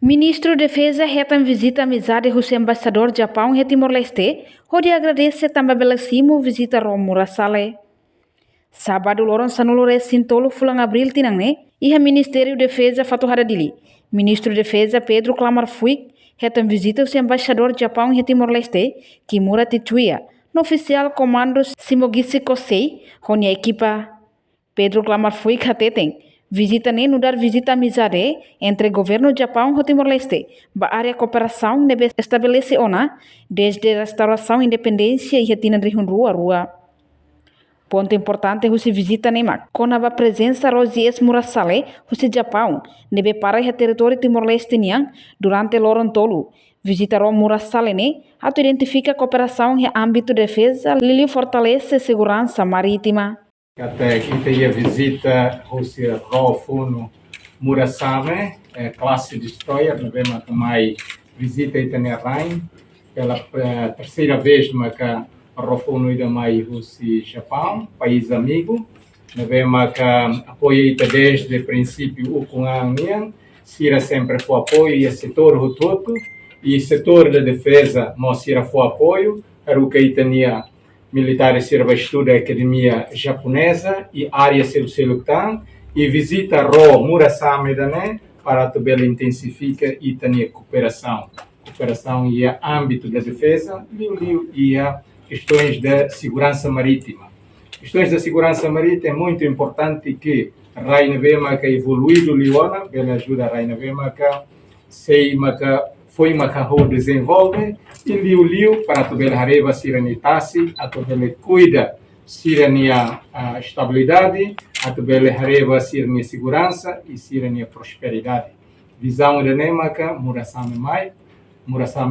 Ministro de Defesa retam visita amizade Husi embaixador Japaun e Timor-Leste, onde agradece também pela Simu visita Murasame. Sábado loron sanulore sintolo fulang abril tinangne, iha Ministério de Defesa fatuhara dili. Ministro de Defesa Pedro Clamar Fuik retam visita Husi embaixador Japaun e Timor-Leste, que mura tituia, no oficial comando Simu Kosei, onde a equipa Pedro Clamar Fuik hateten. Visita nem no dar visita amizade entre governo Japão e Timor-Leste, ba área cooperação deve estabelecer ona desde a restauração independência e retina de rua. Ponto importante Husi visita nema, com a presença Rosies Murasame, Husi Japão, deve para o território Timor-Leste niang durante loron tolu. Visita Murasame ne, ato identifica cooperação em âmbito de defesa, lhe fortalece segurança marítima. Até aqui tem a visita Husi Funo Murasame, classe destroyer, não vemos que mais visita Itanearain, pela terceira vez que Funo ida mais Husi Japão, país amigo, não vemos que apoia desde o princípio o Kunangian, sira sempre foi apoio e o setor todo, e o setor da defesa nós sira foi apoio, era o que Itania militares serve estuda a academia japonesa e área selutan e visita Murasame dane para também intensifica e ter cooperação e a âmbito da defesa e a questões da segurança marítima. Questões da segurança marítima é muito importante que Raina Vema que evoluído Liona pela ajuda Raina Vema que sei que foi uma carro desenvolve e liu para também hareva siranitasi, a também cuida sirania estabilidade, a também hareva sirania segurança e sirania prosperidade. Visão de nemaca Murasame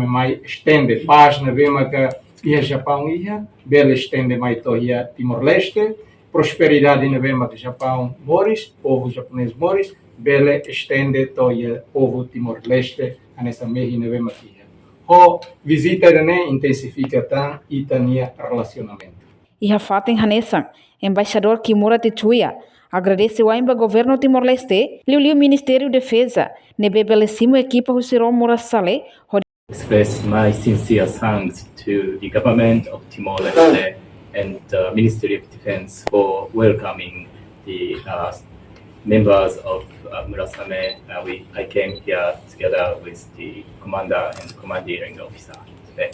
mai estende paz na vemaca ia Japão ia, bela estende mai toia Timor-Leste, prosperidade na vemaca Japão moris, povo japonês moris, bela estende toia povo Timor-Leste nessa meia na vemaca. O visita dane intensifica tá e tania relacionamento. E a fato em Hanessa, embaixador Kimura Tichuia, agradece o ainda governo Timor-Leste, liu Ministério de Defesa, nebe belíssimo equipa Husiro Murasame. Express my sincere thanks to the government of Timor-Leste and the Ministry of Defense for welcoming the members of Murasame. I came here together with the commander and commanding officer today.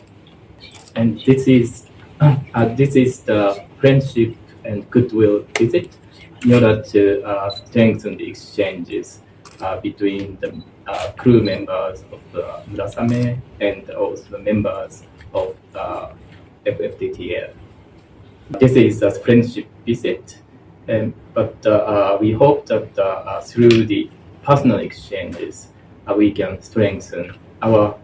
And this is the friendship and goodwill visit in order to strengthen the exchanges between the crew members of Murasame and also the members of FFTTL. This is a friendship visit. But we hope that through the personal exchanges, we can strengthen our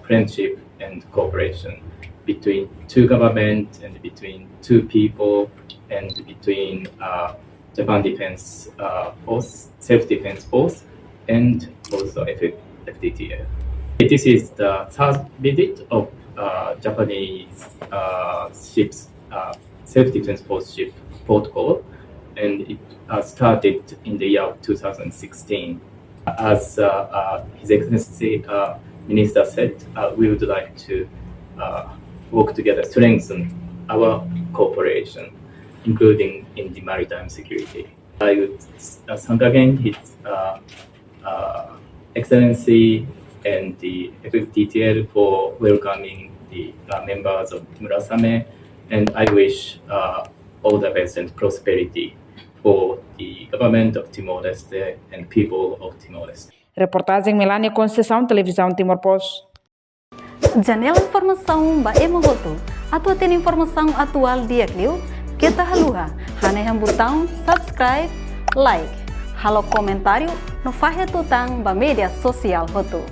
friendship and cooperation between two governments and between two people and between Japan Defense Force, Self-Defense Force, and also FTTL. This is the third visit of Japanese ships, Self-Defense Force ship Port Call, and it started in the year 2016. As His Excellency Minister said, we would like to work together, strengthen our cooperation, including in the maritime security. I would thank again His Excellency and the FFTTL for welcoming the members of Murasame, and I wish all the best and prosperity for the government of Timor-Leste and people of Timor-Leste. Reportagem Melania Conceição, Televisão Timor-Post. Janela informação ba emogoto. Atua tem informação atual dia kliu. Kita haluha. Haneham botão subscribe, like. Halo comentário no fahe tutang ba media sosial hotu.